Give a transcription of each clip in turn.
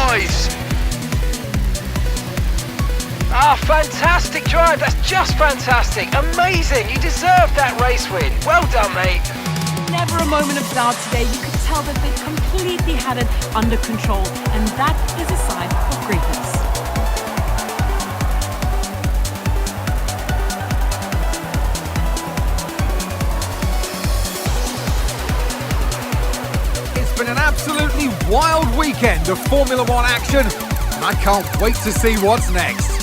noise. Ah, fantastic drive. That's just fantastic. Amazing. You deserved that race win. Well done, mate. Never a moment of doubt today. You could tell that they completely had it under control, and that is a sign of greatness. It's been an absolutely wild weekend of Formula One action, and I can't wait to see what's next.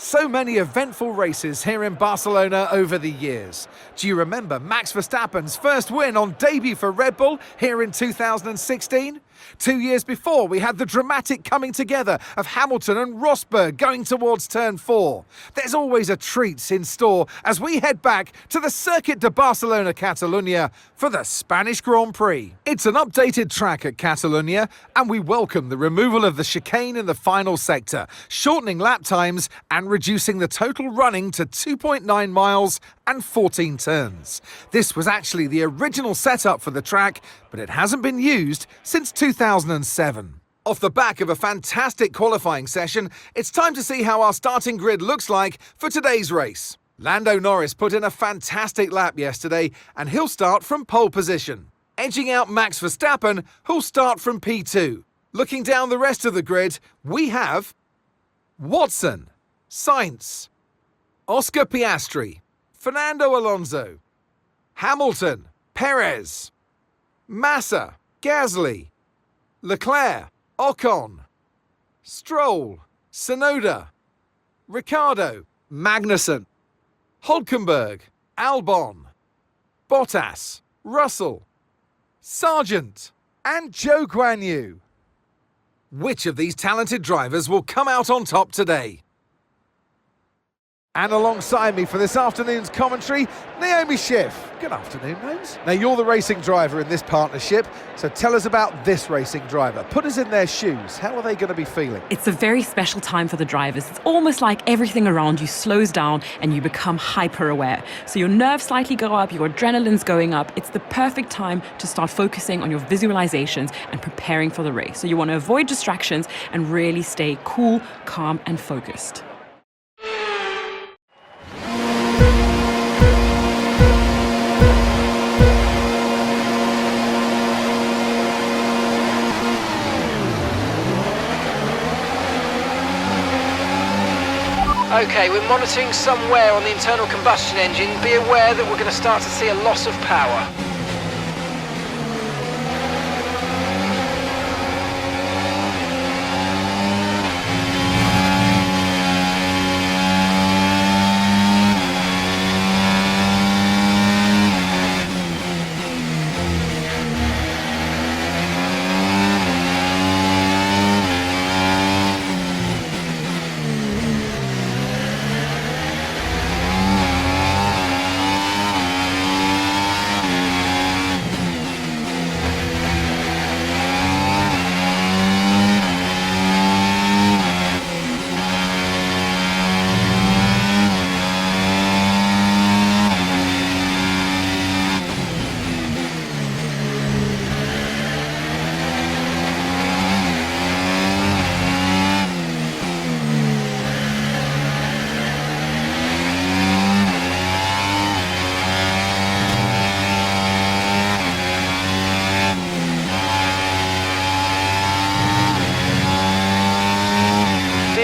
So many eventful races here in Barcelona over the years. Do you remember Max Verstappen's first win on debut for Red Bull here in 2016? 2 years before, we had the dramatic coming together of Hamilton and Rosberg going towards turn 4. There's always a treat in store as we head back to the Circuit de Barcelona Catalunya for the Spanish Grand Prix. It's an updated track at Catalunya, and we welcome the removal of the chicane in the final sector, shortening lap times and reducing the total running to 2.9 miles and 14 turns. This was actually the original setup for the track, but it hasn't been used since 2007. Off the back of a fantastic qualifying session, it's time to see how our starting grid looks like for today's race. Lando Norris put in a fantastic lap yesterday, and he'll start from pole position, edging out Max Verstappen, who'll start from P2. Looking down the rest of the grid, we have Watson, Sainz, Oscar Piastri, Fernando Alonso, Hamilton, Perez, Massa, Gasly, Leclerc, Ocon, Stroll, Tsunoda, Ricciardo, Magnussen, Hülkenberg, Albon, Bottas, Russell, Sargent, and Zhou Guanyu. Which of these talented drivers will come out on top today? And alongside me for this afternoon's commentary, Naomi Schiff. Good afternoon, Nose. Now, you're the racing driver in this partnership, so tell us about this racing driver. Put us in their shoes. How are they going to be feeling? It's a very special time for the drivers. It's almost like everything around you slows down and you become hyper-aware. So your nerves slightly go up, your adrenaline's going up. It's the perfect time to start focusing on your visualizations and preparing for the race. So you want to avoid distractions and really stay cool, calm, and focused. Okay, we're monitoring some wear on the internal combustion engine. Be aware that we're going to start to see a loss of power.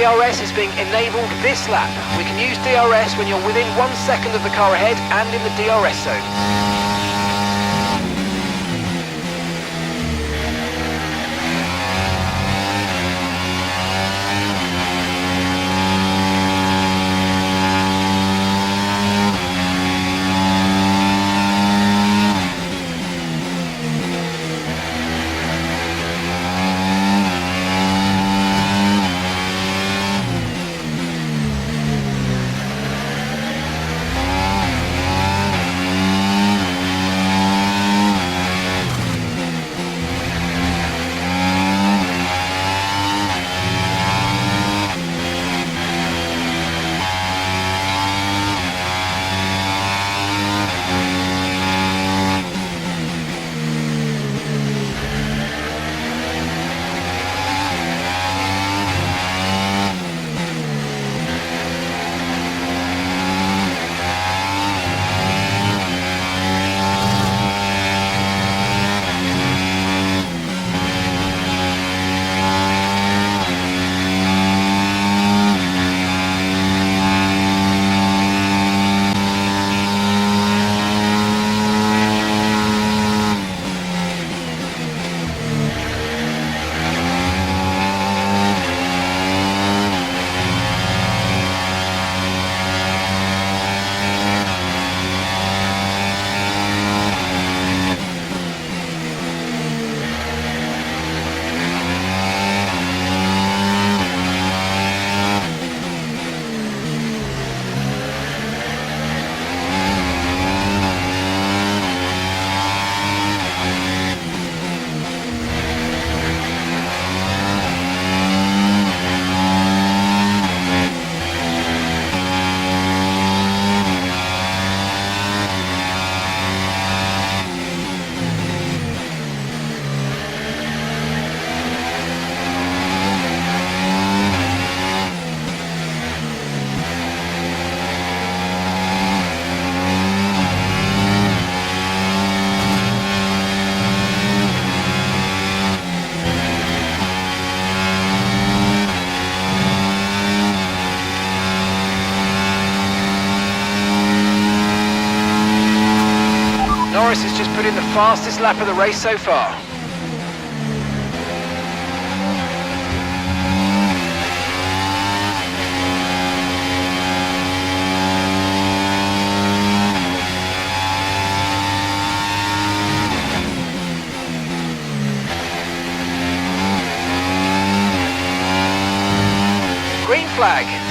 DRS is being enabled this lap. We can use DRS when you're within 1 second of the car ahead and in the DRS zone. DRS has just put in the fastest lap of the race so far. Green flag.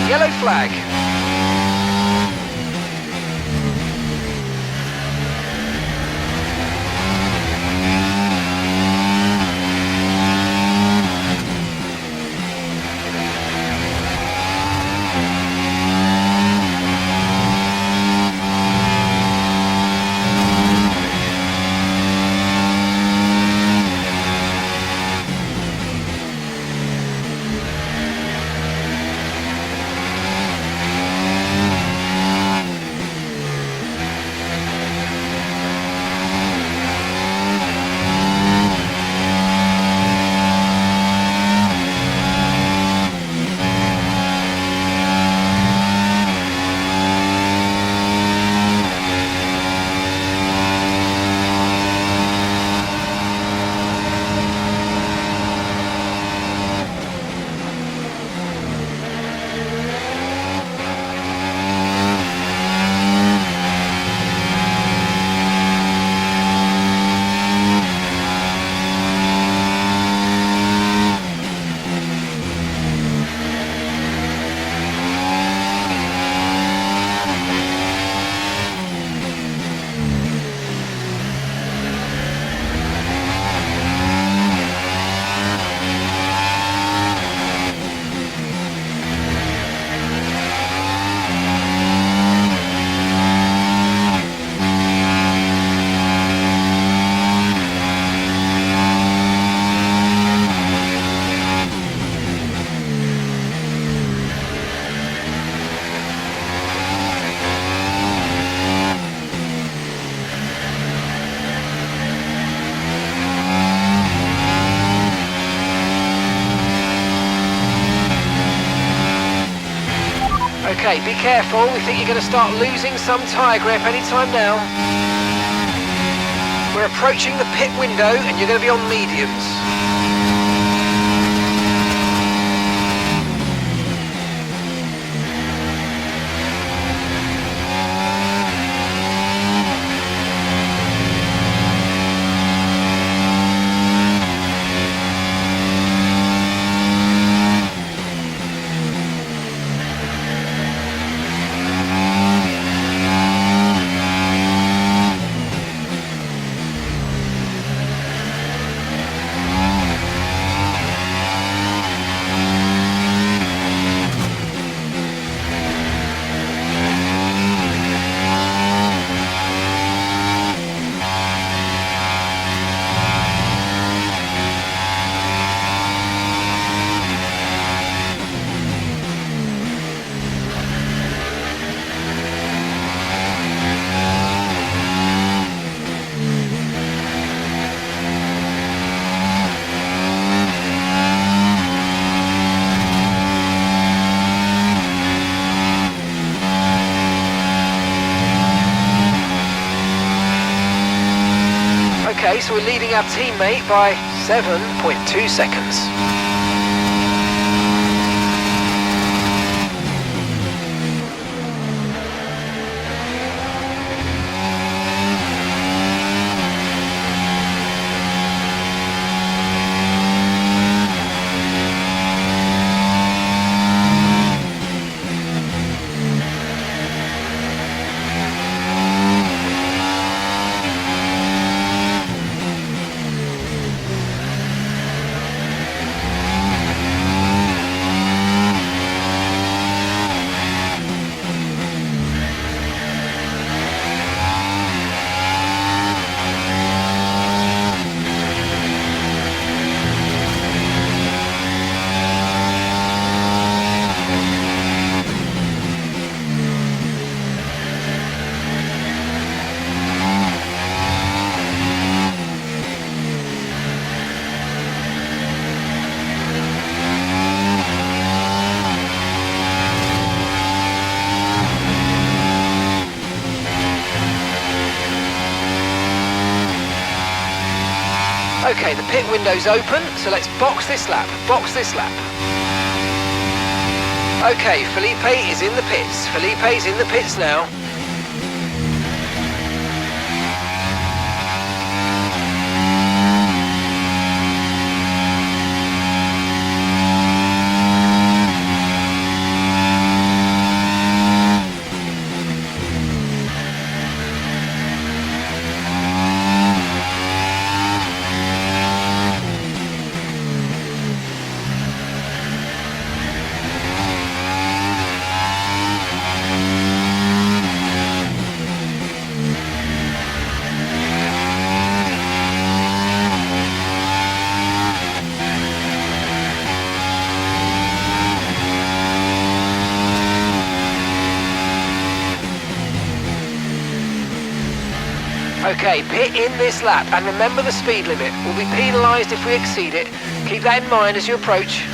Yellow flag. Okay, be careful. We think you're going to start losing some tyre grip anytime now. We're approaching the pit window and you're going to be on mediums. Okay, so we're leading our teammate by 7.2 seconds. Okay, the pit window's open, so let's box this lap, Okay, Felipe is in the pits. Felipe's in the pits now. Okay, pit in this lap, and remember the speed limit. We'll be penalised if we exceed it. Keep that in mind as you approach.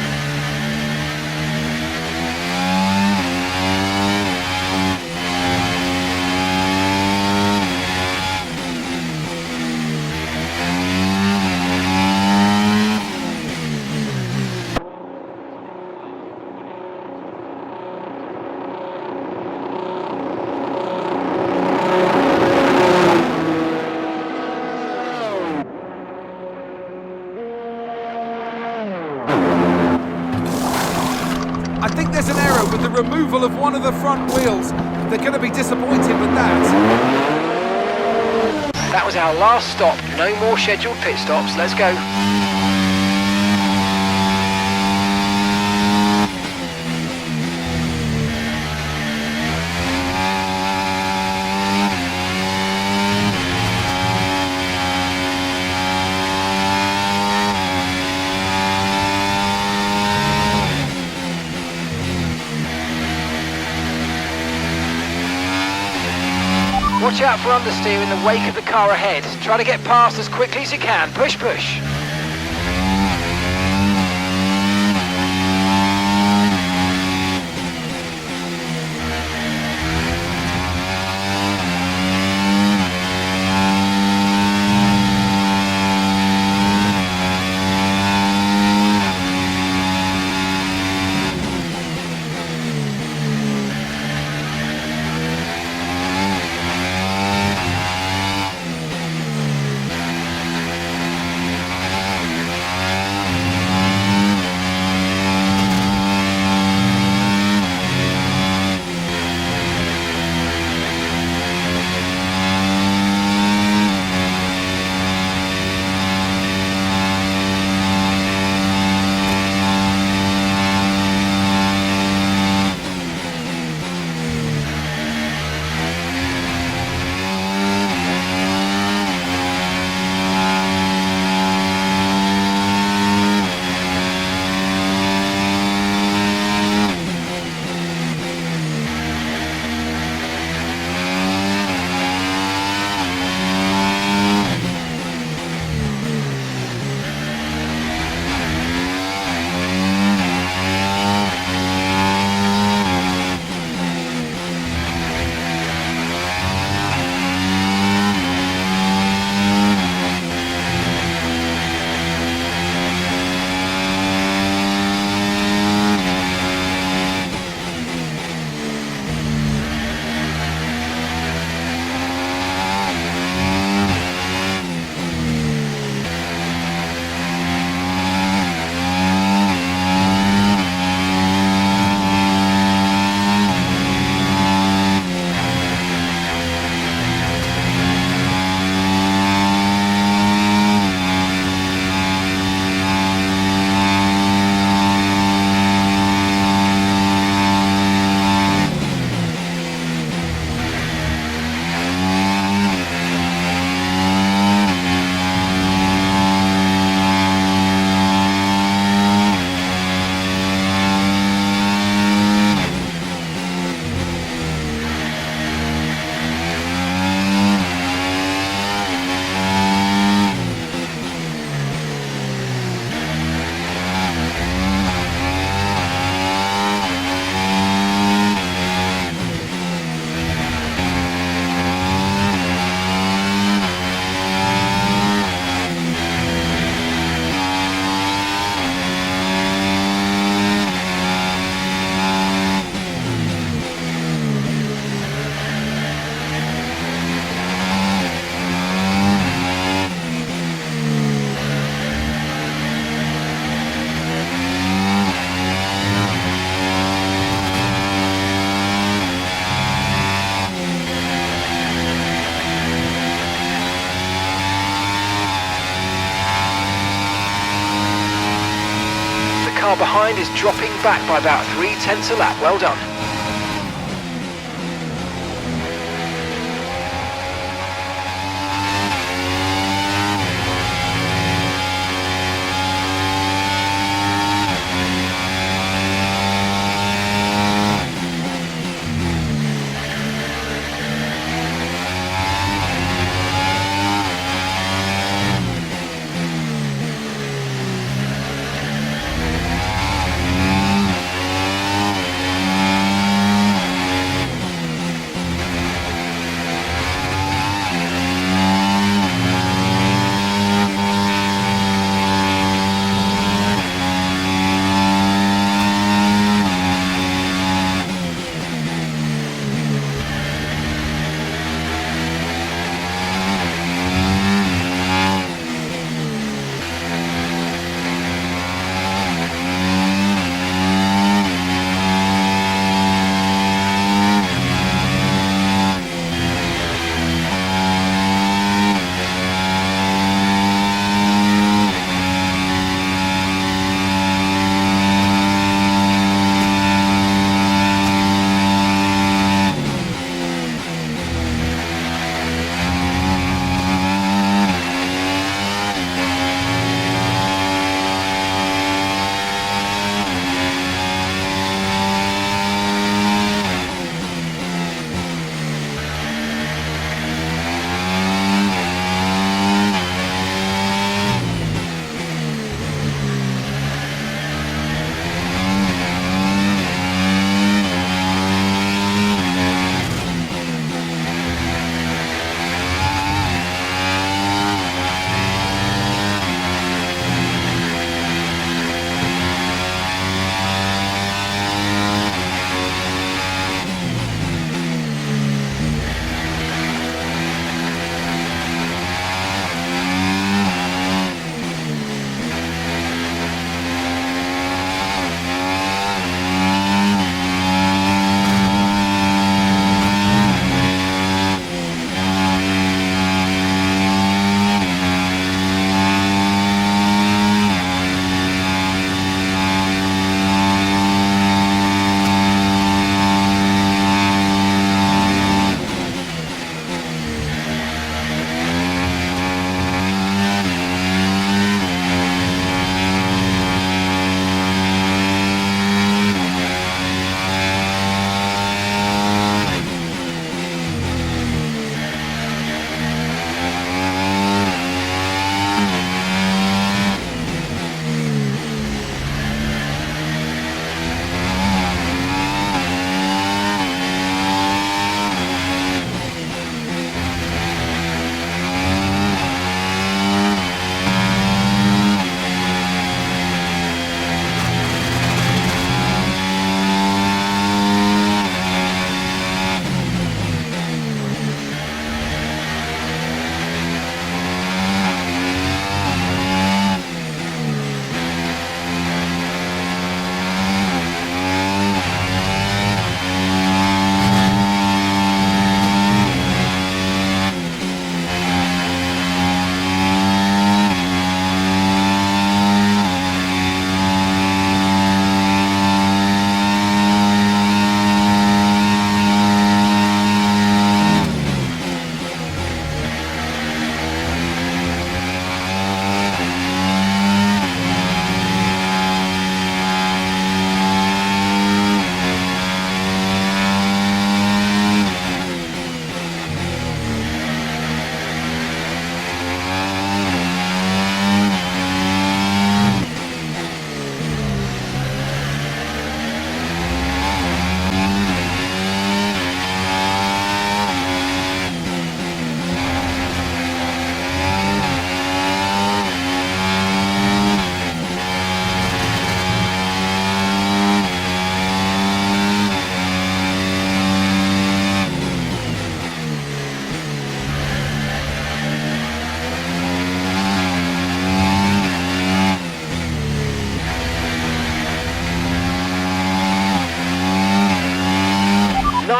I think there's an error with the removal of one of the front wheels. They're going to be disappointed with that. That was our last stop. No more scheduled pit stops. Let's go. Watch out for understeer in the wake of the car ahead. Try to get past as quickly as you can. Push, push. car behind is dropping back by about 0.3 a lap. Well done.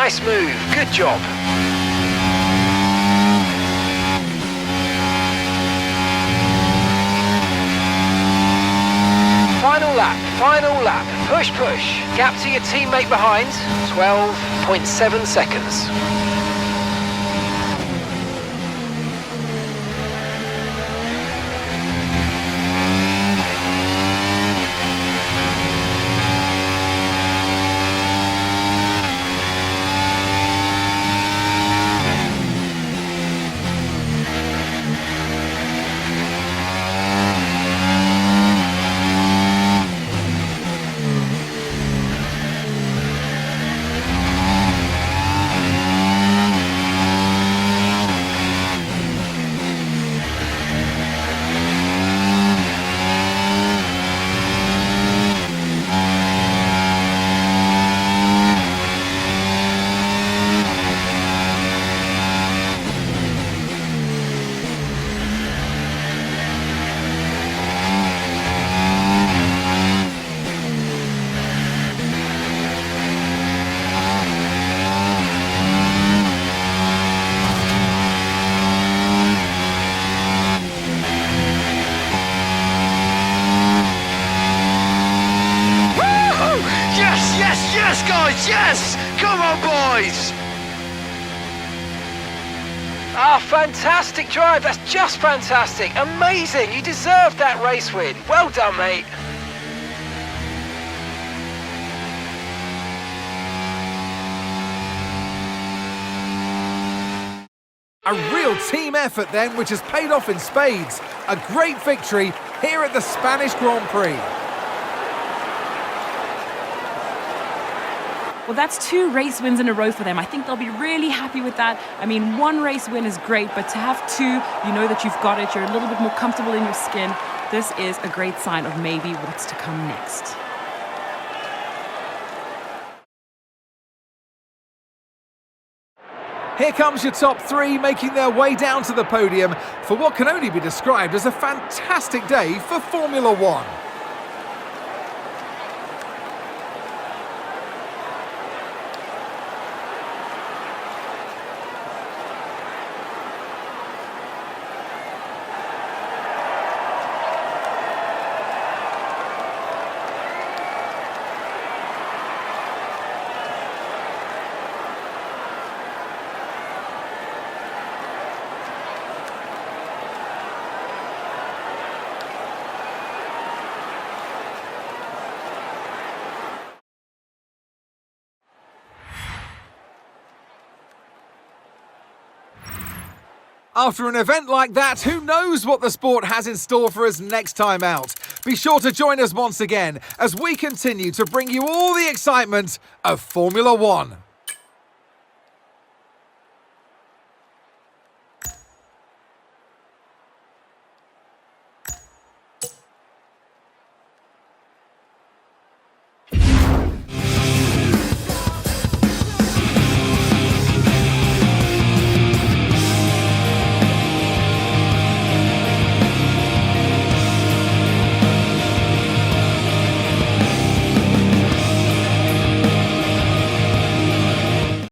Nice move, good job. Final lap, Final lap. Push, push. Gap to your teammate behind, 12.7 seconds. Yes, guys, yes! Come on, boys! Ah, fantastic drive. That's just fantastic. Amazing. You deserved that race win. Well done, mate. A real team effort then, which has paid off in spades. A great victory here at the Spanish Grand Prix. Well, that's 2 race wins in a row for them. I think they'll be really happy with that. I mean, 1 race win is great, but to have 2, you know that you've got it. You're a little bit more comfortable in your skin. This is a great sign of maybe what's to come next. Here comes your top 3 making their way down to the podium for what can only be described as a fantastic day for Formula One. After an event like that, who knows what the sport has in store for us next time out? Be sure to join us once again as we continue to bring you all the excitement of Formula One.